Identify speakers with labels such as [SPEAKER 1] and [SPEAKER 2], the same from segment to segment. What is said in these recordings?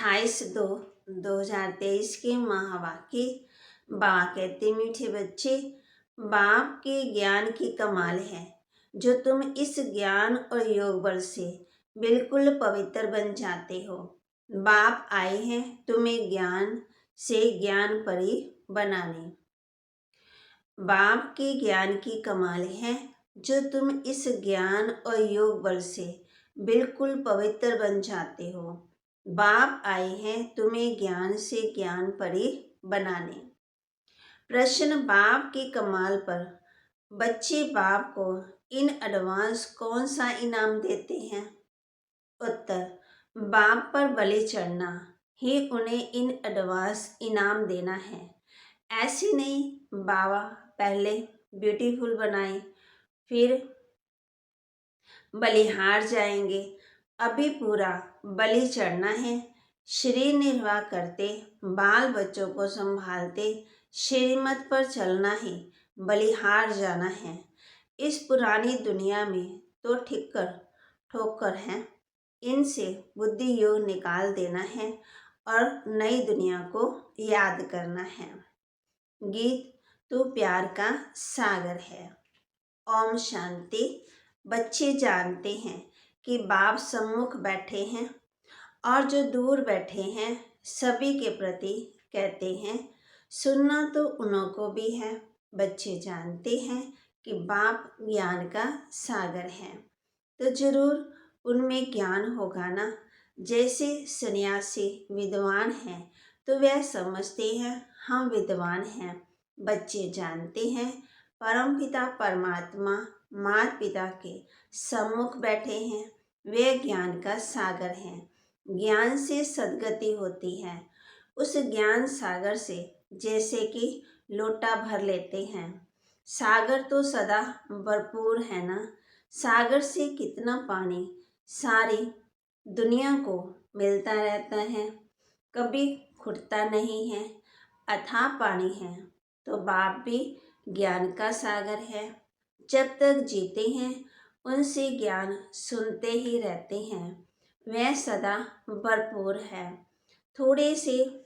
[SPEAKER 1] 28/2/2023 के महावाक्य। बाबा कहते, मीठे बच्चे, बाप के ज्ञान की कमाल है जो तुम इस ज्ञान और योग बल से बिल्कुल पवित्र बन जाते हो। बाप आए हैं तुम्हें ज्ञान से ज्ञान परी बनाने। बाप के ज्ञान की कमाल है जो तुम इस ज्ञान और योग बल से बिल्कुल पवित्र बन जाते हो। बाप आए हैं तुम्हें ज्ञान से ज्ञान परी बनाने। प्रश्न, बाप के कमाल पर बच्चे बाप को इन एडवांस कौन सा इनाम देते हैं? उत्तर, बाप पर बलि चढ़ना ही उन्हें इन एडवांस इनाम देना है। ऐसे नहीं बाबा पहले ब्यूटीफुल बनाए फिर बलिहार जाएंगे, अभी पूरा बलि चढ़ना है। शरीर निर्वाह करते, बाल बच्चों को संभालते, श्रीमत पर चलना ही बलिहार जाना है। इस पुरानी दुनिया में तो ठोकर है, इनसे बुद्धि योग निकाल देना है और नई दुनिया को याद करना है। गीत, तू प्यार का सागर है। ओम शांति। बच्चे जानते हैं कि बाप सम्मुख बैठे हैं और जो दूर बैठे हैं सभी के प्रति कहते हैं, सुनना तो उन्हों को भी है। बच्चे जानते हैं कि बाप ज्ञान का सागर है, तो जरूर उनमें ज्ञान होगा ना। जैसे सन्यासी विद्वान हैं तो वह समझते हैं हम विद्वान हैं। बच्चे जानते हैं परमपिता परमात्मा माता पिता के सम्मुख बैठे हैं, वे ज्ञान का सागर हैं। ज्ञान से सद्गति होती है। उस ज्ञान सागर से जैसे कि लोटा भर लेते हैं। सागर तो सदा भरपूर है ना। सागर से कितना पानी सारी दुनिया को मिलता रहता है, कभी खुटता नहीं है। अथाह पानी है तो बाप भी ज्ञान का सागर है। जब तक जीते हैं उनसे ज्ञान सुनते ही रहते हैं, वह सदा भरपूर है। थोड़े से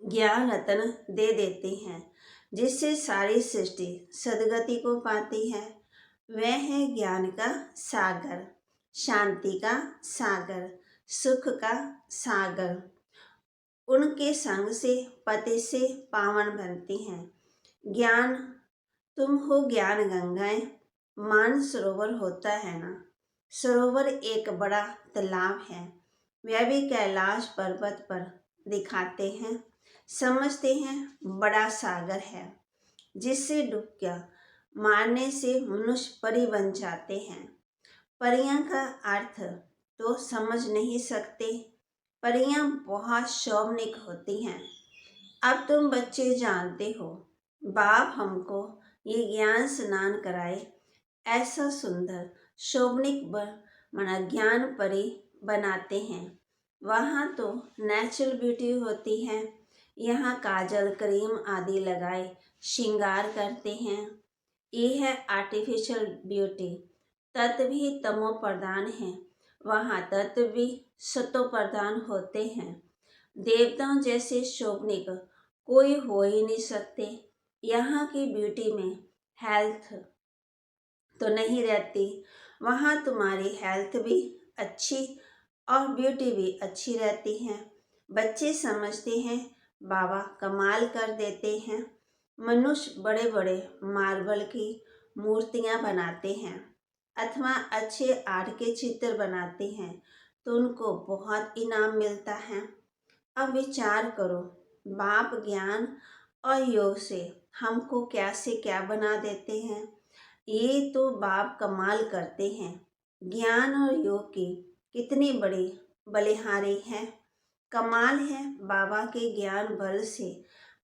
[SPEAKER 1] ज्ञान रत्न दे देते हैं जिससे सारी सृष्टि सद्गति को पाती है। वह है ज्ञान का सागर, शांति का सागर, सुख का सागर। उनके संग से पति से पावन बनती हैं। ज्ञान, तुम हो ज्ञान गंगाएं। मान सरोवर होता है ना, सरोवर एक बड़ा तालाब है। वह भी कैलाश पर्वत पर दिखाते हैं, समझते हैं बड़ा सागर है जिससे डुबकियां मारने से मनुष्य परी बन जाते हैं। परियां का अर्थ तो समझ नहीं सकते, परियां बहुत शोभनिक होती हैं। अब तुम बच्चे जानते हो, बाप हमको ये ज्ञान स्नान कराए, ऐसा सुंदर शोभनिक मना ज्ञान परी बनाते हैं। वहाँ तो नेचुरल ब्यूटी होती है, यहाँ काजल क्रीम आदि लगाए श्रृंगार करते हैं। ये है आर्टिफिशियल ब्यूटी। तत्व भी तमो प्रधान है, वहाँ तत्व भी सतो प्रधान होते हैं। देवताओं जैसे शोभनिक कोई हो ही नहीं सकते। यहाँ की ब्यूटी में हेल्थ तो नहीं रहती, वहाँ तुम्हारी हेल्थ भी अच्छी और ब्यूटी भी अच्छी रहती है। बच्चे समझते हैं बाबा कमाल कर देते हैं। मनुष्य बड़े बड़े मार्बल की मूर्तियाँ बनाते हैं अथवा अच्छे आर्ट के चित्र बनाते हैं तो उनको बहुत इनाम मिलता है। अब विचार करो, बाप ज्ञान और योग से हमको क्या से क्या बना देते हैं। ये तो बाप कमाल करते हैं। ज्ञान और योग की कितनी बड़ी बलिहारी है। कमाल है, बाबा के ज्ञान बल से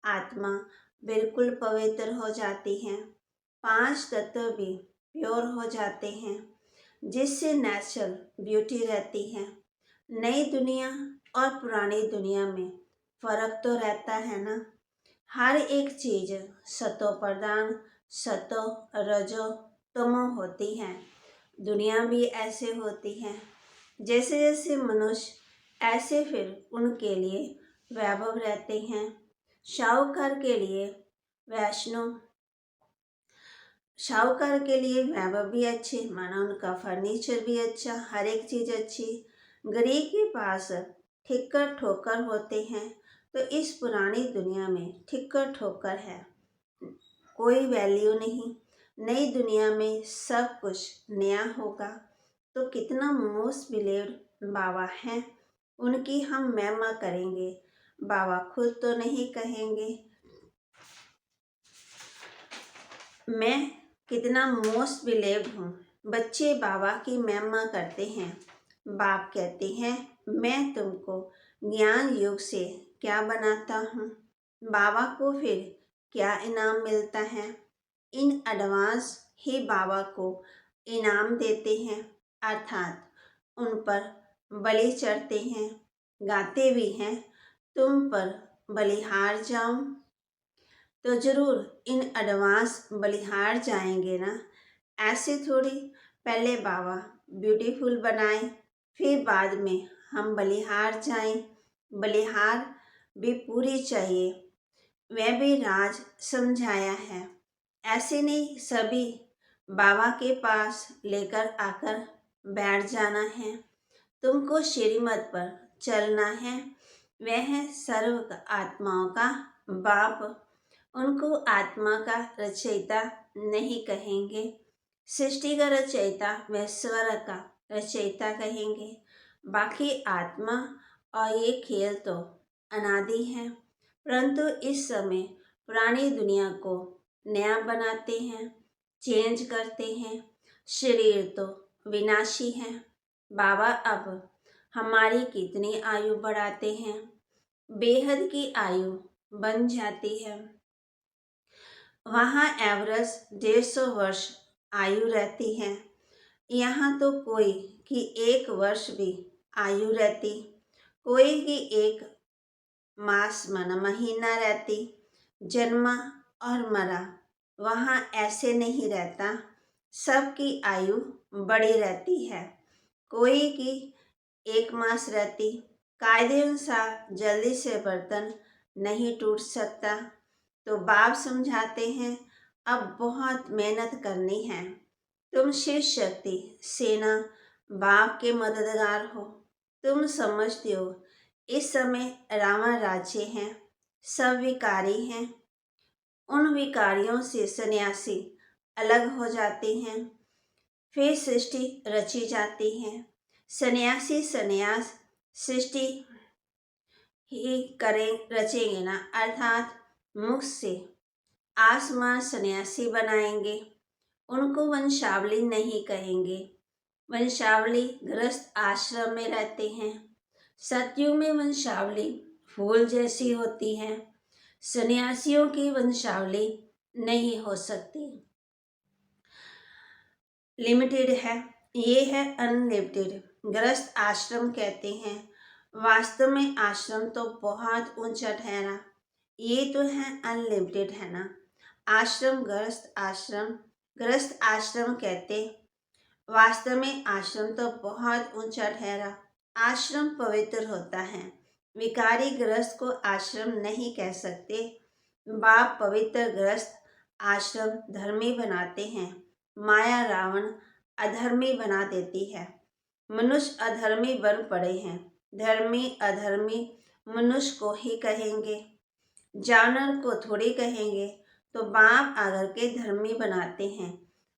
[SPEAKER 1] आत्मा बिल्कुल पवित्र हो जाती है। 5 तत्व भी प्योर हो जाते हैं जिससे नेचुरल ब्यूटी रहती है। नई दुनिया और पुरानी दुनिया में फर्क तो रहता है ना। हर एक चीज सतो प्रधान सतो रजो तमो होती है। दुनिया भी ऐसे होती है। जैसे जैसे मनुष्य ऐसे फिर उनके लिए वैभव रहते हैं। शाहूकार के लिए शाहूकार के लिए वैभव भी अच्छे, माना उनका फर्नीचर भी अच्छा, हर एक चीज अच्छी। गरीब के पास ठिक्कर ठोकर होते हैं। तो इस पुरानी दुनिया में ठिक्कर ठोकर है, कोई वैल्यू नहीं। नई दुनिया में सब कुछ नया होगा। तो कितना मोस्ट बिलीव्ड बाबा हैं, उनकी हम महिमा करेंगे। बाबा खुद तो नहीं कहेंगे मैं कितना मोस्ट बिलीव्ड हूँ। बच्चे बाबा की महिमा करते हैं। बाप कहते हैं मैं तुमको ज्ञान युग से क्या बनाता हूँ। बाबा को फिर क्या इनाम मिलता है। इन एडवांस ही बाबा को इनाम देते हैं, अर्थात उन पर बलि चढ़ते हैं। गाते भी हैं तुम पर बलिहार जाऊं। तो जरूर इन एडवांस बलिहार जाएंगे ना। ऐसे थोड़ी पहले बाबा ब्यूटीफुल बनाए, फिर बाद में हम बलिहार जाएं। बलिहार भी पूरी चाहिए, वह भी राज समझाया है। ऐसे नहीं सभी बाबा के पास लेकर आकर बैठ जाना है। तुमको श्रीमत पर चलना है। वह है सर्व आत्माओं का बाप। उनको आत्मा का रचयिता नहीं कहेंगे, सृष्टि का रचयिता व स्वर का रचयिता कहेंगे। बाकी आत्मा और ये खेल तो अनादि है, परंतु इस समय पुरानी दुनिया को नया बनाते हैं, चेंज करते हैं। शरीर तो विनाशी है। बाबा अब हमारी कितनी आयु बढ़ाते हैं, बेहद की आयु बन जाती है। वहाँ एवरेज 150 वर्ष आयु रहती है। यहाँ तो कोई की 1 वर्ष भी आयु रहती, कोई की 1 मास महीना रहती। जन्मा और मरा, वहाँ ऐसे नहीं रहता। सबकी आयु बड़ी रहती है। कोई की 1 मास रहती। कायदे अनुसार जल्दी से बर्तन नहीं टूट सकता। तो बाप समझाते हैं अब बहुत मेहनत करनी है। तुम शिव शक्ति सेना बाप के मददगार हो। तुम समझते हो इस समय रावण राज्य हैं, सब विकारी हैं। उन विकारियों से सन्यासी अलग हो जाते हैं, फिर सृष्टि रची जाती है। सन्यासी सन्यास सृष्टि ही रचेंगे ना, अर्थात मुख से आसमान सन्यासी बनाएंगे। उनको वंशावली नहीं कहेंगे। वंशावली गृहस्थ आश्रम में रहते हैं। सतयुग में वंशावली फूल जैसी होती है। सन्यासियों की वंशावली नहीं हो सकती, लिमिटेड है। ये है अनलिमिटेड। गृहस्थ आश्रम कहते हैं, वास्तव में आश्रम तो बहुत ऊंचा ठहरा। ये तो है अनलिमिटेड है ना। आश्रम गृहस्थ आश्रम कहते, वास्तव में आश्रम तो बहुत ऊंचा ठहरा। आश्रम पवित्र होता है, विकारी गृहस्थ को आश्रम नहीं कह सकते। बाप पवित्र गृहस्थ आश्रम धर्मी बनाते हैं। माया रावण अधर्मी बना देती है। मनुष्य अधर्मी बन पड़े हैं। धर्मी अधर्मी मनुष्य को ही कहेंगे, जानवर को थोड़ी कहेंगे। तो बाप आकर के धर्मी बनाते हैं,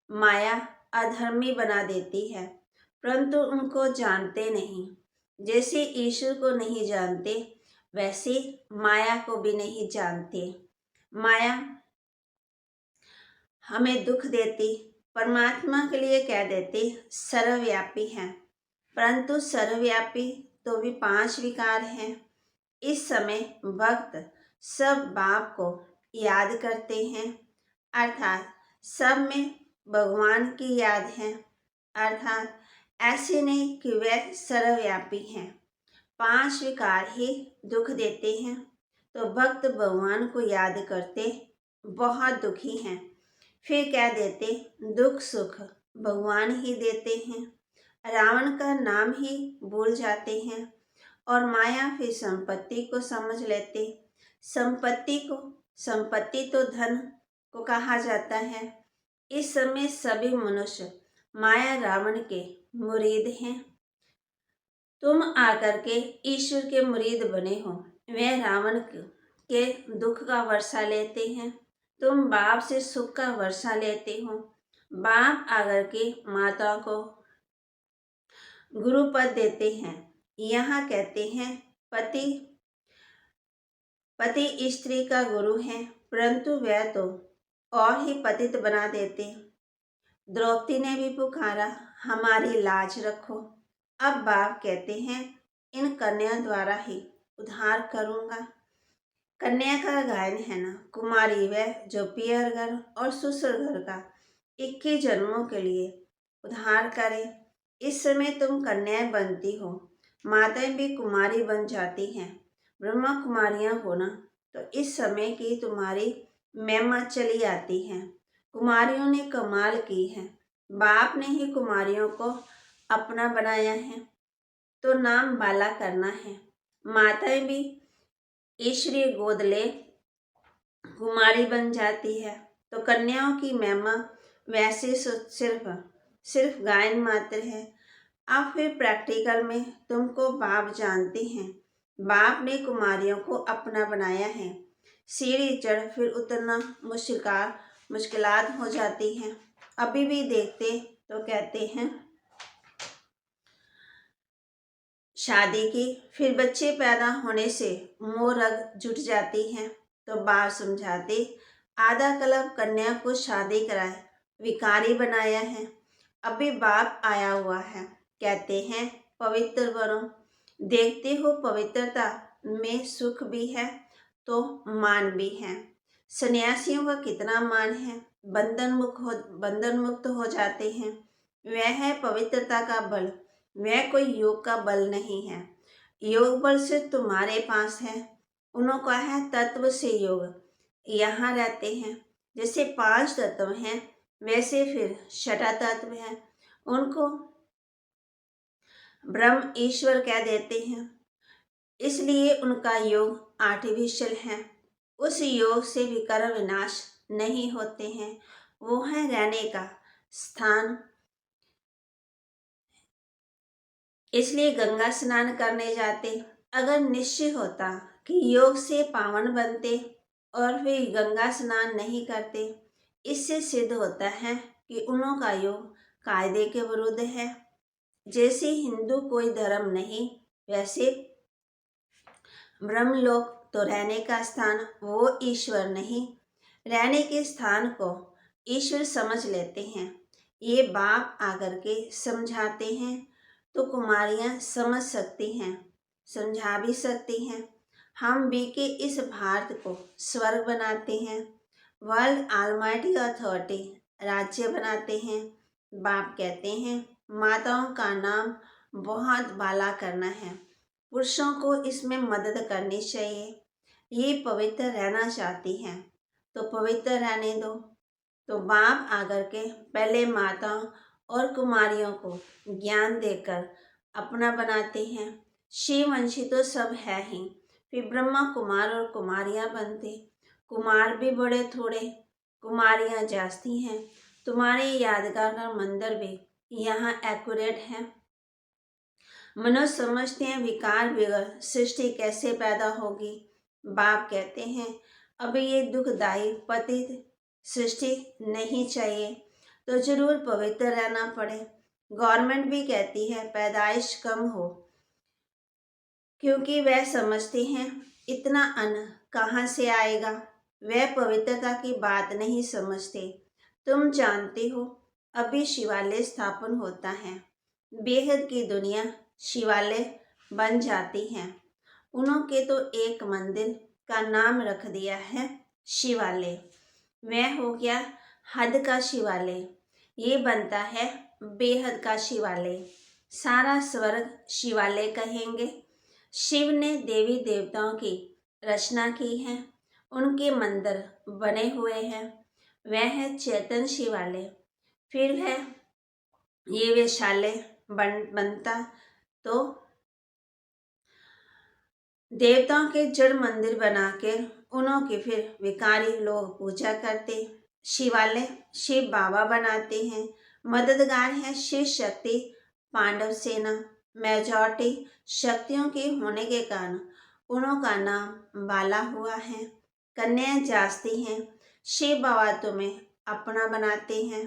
[SPEAKER 1] माया अधर्मी बना देती है, परंतु उनको जानते नहीं। जैसे ईश्वर को नहीं जानते, वैसे माया को भी नहीं जानते। माया हमें दुख देती, परमात्मा के लिए कह देते सर्वव्यापी है, परंतु सर्वव्यापी तो भी 5 विकार हैं। इस समय भक्त सब बाप को याद करते हैं, अर्थात सब में भगवान की याद है। अर्थात ऐसे नहीं कि वह सर्वव्यापी हैं। 5 विकार ही दुख देते हैं। तो भक्त भगवान को याद करते बहुत दुखी हैं। फिर क्या देते, दुख सुख भगवान ही देते हैं। रावण का नाम ही भूल जाते हैं। और माया फिर संपत्ति को समझ लेते। संपत्ति तो धन को कहा जाता है। इस समय सभी मनुष्य माया रावण के मुरीद हैं। तुम आकर के ईश्वर के मुरीद बने हो। वह रावण के दुख का वर्षा लेते हैं, तुम बाप से सुख का वर्षा लेते हो। बाप आकर के माता को गुरु पद देते हैं। यहाँ कहते हैं पति स्त्री का गुरु है, परंतु वह तो और ही पतित बना देते। द्रौपदी ने भी पुकारा, हमारी लाज रखो। अब बाप कहते हैं, इन कन्या द्वारा ही उद्धार करूंगा। कन्या का गायन है ना, कुमारी वह जो पियर घर और ससुर घर का 21 जन्मों के लिए उद्धार करे। इस समय तुम कन्याएं बनती हो, माताएं भी कुमारी बन जाती हैं। ब्रह्मा कुमारियां होना तो इस समय की तुम्हारी महिमा चली आती है। कुमारियों ने कमाल की है। बाप ने ही कुमारियों को अपना बनाया है, तो नाम बाला करना है। माताएं भी ईश्वरीय गोद ले कुमारी बन जाती है, तो कन्याओं की महिमा वैसे सिर्फ गायन मात्र है। अब फिर प्रैक्टिकल में तुमको बाप जानते हैं। बाप ने कुमारियों को अपना बनाया है। सीढ़ी चढ़ फिर उतरना मुश्किलात हो जाती हैं। अभी भी देखते तो कहते हैं शादी की, फिर बच्चे पैदा होने से मोह रग जुट जाती हैं, तो बाप समझाते आधा कल्प कन्या को शादी कराए, विकारी बनाया है। अभी बाप आया हुआ है, कहते हैं पवित्र बनो। देखते हो पवित्रता में सुख भी है तो मान भी है। सन्यासियों का कितना मान है, बंधन मुक्त हो जाते हैं। वह है पवित्रता का बल, वह कोई योग का बल नहीं है। योग बल सिर्फ तुम्हारे पास है, उनका है तत्व से योग। यहाँ रहते हैं जैसे 5 तत्व हैं, वैसे फिर छठा तत्व है, उनको ब्रह्म ईश्वर कह देते हैं। इसलिए उनका योग आर्टिफिशियल है। उस योग से विकार विनाश नहीं होते हैं। वो है रहने का स्थान। इसलिए गंगा स्नान करने जाते। अगर निश्चय होता कि योग से पावन बनते और वे गंगा स्नान नहीं करते, इससे सिद्ध होता है कि उनका योग कायदे के विरुद्ध है। जैसे हिंदू कोई धर्म नहीं, वैसे ब्रह्मलोक तो रहने का स्थान, वो ईश्वर नहीं। रहने के स्थान को ईश्वर समझ लेते हैं। ये बाप आकर के समझाते हैं तो कुमारियां समझ सकती हैं, समझा भी सकती हैं। हम भी के इस भारत को स्वर्ग बनाते हैं, वर्ल्ड ऑलमाइटी अथॉरिटी राज्य बनाते हैं। बाप कहते हैं माताओं का नाम बहुत बाला करना है, पुरुषों को इसमें मदद करनी चाहिए। ये पवित्र रहना चाहती हैं तो पवित्र रहने दो। तो बाप आकर के पहले माताओं और कुमारियों को ज्ञान देकर अपना बनाते हैं। शिववंशी तो सब है ही, फिर ब्रह्मा कुमार और कुमारियां बनते। कुमार भी बड़े थोड़े, कुमारियां जास्ती हैं। तुम्हारे यादगार का मंदिर भी यहाँ एक्यूरेट है। मनुष्य समझते हैं विकार बिगड़ सृष्टि कैसे पैदा होगी। बाप कहते हैं अब ये दुखदायी पतित सृष्टि नहीं चाहिए, तो जरूर पवित्र रहना पड़े। गवर्नमेंट भी कहती है पैदाइश कम हो, क्योंकि वह समझते हैं इतना अन्न कहाँ से आएगा। वह पवित्रता की बात नहीं समझते। तुम जानते हो अभी शिवालय स्थापन होता है, बेहद की दुनिया शिवालय बन जाती है। उन्होंने तो एक मंदिर का नाम रख दिया है शिवालय। वह हो गया हद का शिवालय, ये बनता है बेहद का शिवालय। सारा स्वर्ग शिवालय कहेंगे। शिव ने देवी देवताओं की रचना की है, उनके मंदिर बने हुए हैं। वह है चैतन्य शिवालय। फिर है ये वैशाल्य बनता तो देवताओं के जड़ मंदिर बना के उन्हों की फिर विकारी लोग पूजा करते। शिवालय शिव बाबा बनाते हैं। मददगार है शिव शक्ति पांडव सेना। मेजॉरिटी शक्तियों के होने के कारण उन्हों का नाम बाला हुआ है। कन्याएं जास्ती हैं। शिव बाबा तुम्हें अपना बनाते हैं।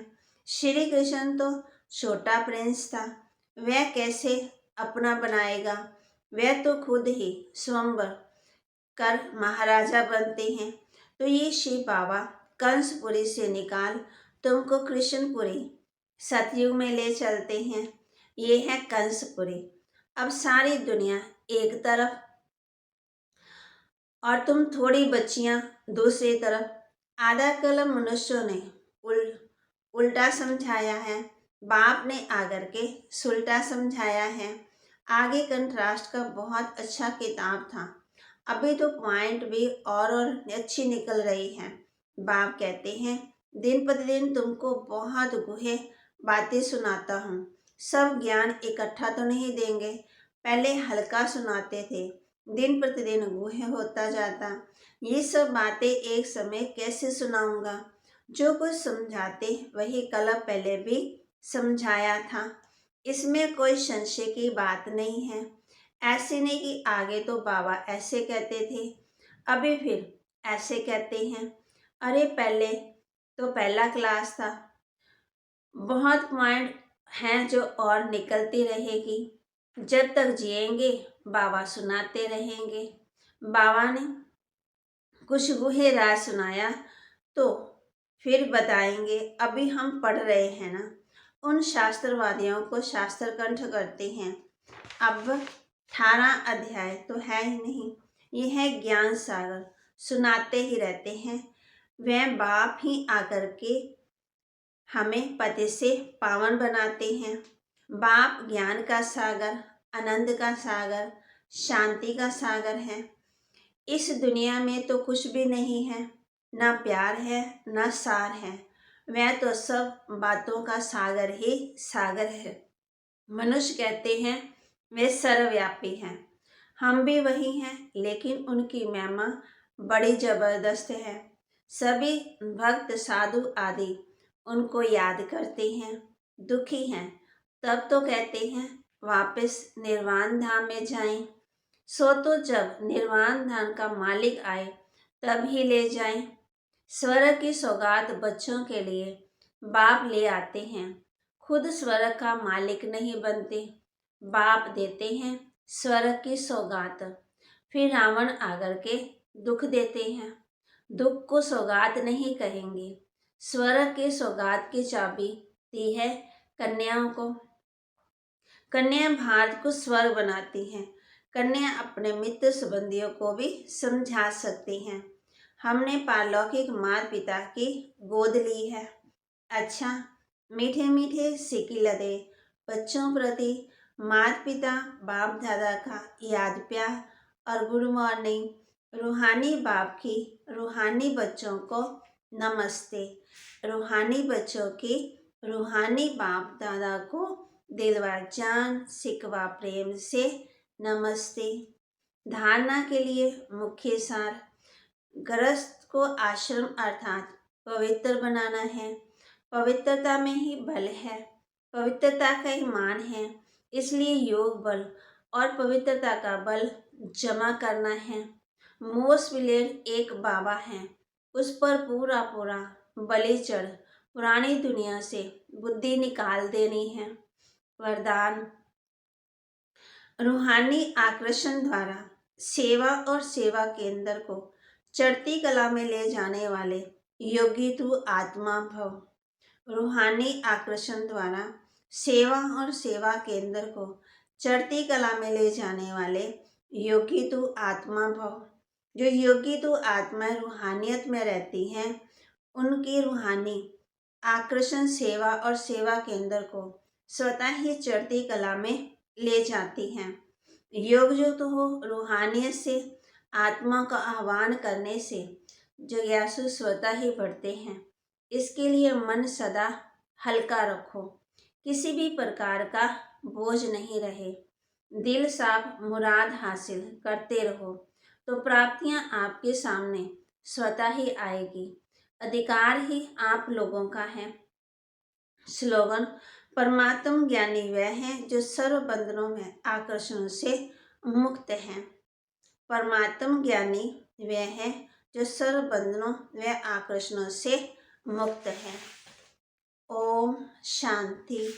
[SPEAKER 1] श्री कृष्ण तो छोटा प्रिंस था, वह कैसे अपना बनाएगा। वह तो खुद ही स्वयंवर कर महाराजा बनते हैं। तो ये शिव बाबा कंसपुरी से निकाल तुमको कृष्णपुरी सतयुग में ले चलते हैं। ये है कंसपुरी। अब सारी दुनिया एक तरफ और तुम थोड़ी बच्चियां दूसरी तरफ। आधा कलम मनुष्यों ने उल्टा समझाया है, बाप ने आकर के सुलटा समझाया है। आगे कंट्रास्ट का बहुत अच्छा किताब था। अभी तो पॉइंट भी और अच्छी निकल रही है। बाप कहते हैं दिन प्रतिदिन तुमको बहुत गूढ़े बातें सुनाता हूँ। सब ज्ञान इकट्ठा तो नहीं देंगे, पहले हल्का सुनाते थे, दिन प्रतिदिन गूढ़े होता जाता। ये सब बातें एक समय कैसे सुनाऊंगा। जो कुछ समझाते वही कल पहले भी समझाया था, इसमें कोई संशय की बात नहीं है। ऐसे नहीं कि आगे तो बाबा ऐसे कहते थे, अभी फिर ऐसे कहते हैं। अरे पहले तो पहला क्लास था, बहुत पॉइंट हैं जो और निकलती रहेगी। जब तक जिएंगे बाबा सुनाते रहेंगे। बाबा ने कुछ गूढ़े राज सुनाया तो फिर बताएंगे। अभी हम पढ़ रहे हैं ना, उन शास्त्रवादियों को शास्त्र कंठ करते हैं। अब 18 अध्याय तो है ही नहीं, ये है ज्ञान सागर, सुनाते ही रहते हैं। वह बाप ही आकर के हमें पति से पावन बनाते हैं। बाप ज्ञान का सागर, आनंद का सागर, शांति का सागर है। इस दुनिया में तो कुछ भी नहीं है, ना प्यार है ना सार है। वह तो सब बातों का सागर ही सागर है। मनुष्य कहते हैं वे सर्वव्यापी हैं, हम भी वही हैं, लेकिन उनकी महिमा बड़ी जबरदस्त है। सभी भक्त साधु आदि उनको याद करते हैं। दुखी हैं तब तो कहते हैं वापस निर्वाण धाम में जाएं। सो तो जब निर्वाण धाम का मालिक आए तब ही ले जाएं। स्वर्ग की सौगात बच्चों के लिए बाप ले आते हैं, खुद स्वर्ग का मालिक नहीं बनते, बाप देते हैं स्वर्ग की सौगात। फिर रावण आकर के दुख देते हैं। दुख को सौगात नहीं कहेंगे। स्वर्ग की सौगात की चाबी दी है कन्याओं को। कन्या भारत को स्वर्ग बनाती हैं। कन्या अपने मित्र संबंधियों को भी समझा सकती हैं। हमने पारलौकिक माता पिता की गोद ली है। अच्छा, मीठे मीठे सिकिलदे बच्चों प्रति माता पिता बाप दादा का याद प्यार और गुड मॉर्निंग। रूहानी बाप की रूहानी बच्चों को नमस्ते। रूहानी बच्चों की रूहानी बाप दादा को दिलवा जान सिकवा प्रेम से नमस्ते। धारणा के लिए मुख्य सार, गृहस्थ को आश्रम अर्थात पवित्र बनाना है। पवित्रता में ही बल है, पवित्रता का ही मान है। इसलिए योग बल और पवित्रता का बल जमा करना है। मोस्ट विलेड एक बाबा है, उस पर पूरा पूरा बलि चढ़ पुरानी दुनिया से बुद्धि निकाल देनी है। वरदान, रूहानी आकर्षण द्वारा सेवा और सेवा केंद्र को चढ़ती कला में ले जाने वाले योगी तू आत्मा भव। रूहानी आकर्षण द्वारा सेवा और सेवा केंद्र को चढ़ती कला में ले जाने वाले योगी तू आत्मा भव। जो योगी तू आत्मा रूहानियत में रहती हैं, उनकी रूहानी आकर्षण सेवा और सेवा केंद्र को स्वतः ही चढ़ती कला में ले जाती हैं। योग युक्त हो रूहानियत से आत्मा का आह्वान करने से जिज्ञासु स्वतः ही बढ़ते हैं। इसके लिए मन सदा हल्का रखो, किसी भी प्रकार का बोझ नहीं रहे। दिल साफ मुराद हासिल करते रहो तो प्राप्तियां आपके सामने स्वतः ही आएगी। अधिकार ही आप लोगों का है। स्लोगन: परमात्म ज्ञानी वह है जो सर्व बंधनों में आकर्षणों से मुक्त है। परमात्म ज्ञानी वह है जो सर्व बंधनों व आकर्षणों से मुक्त है। ओम शांति।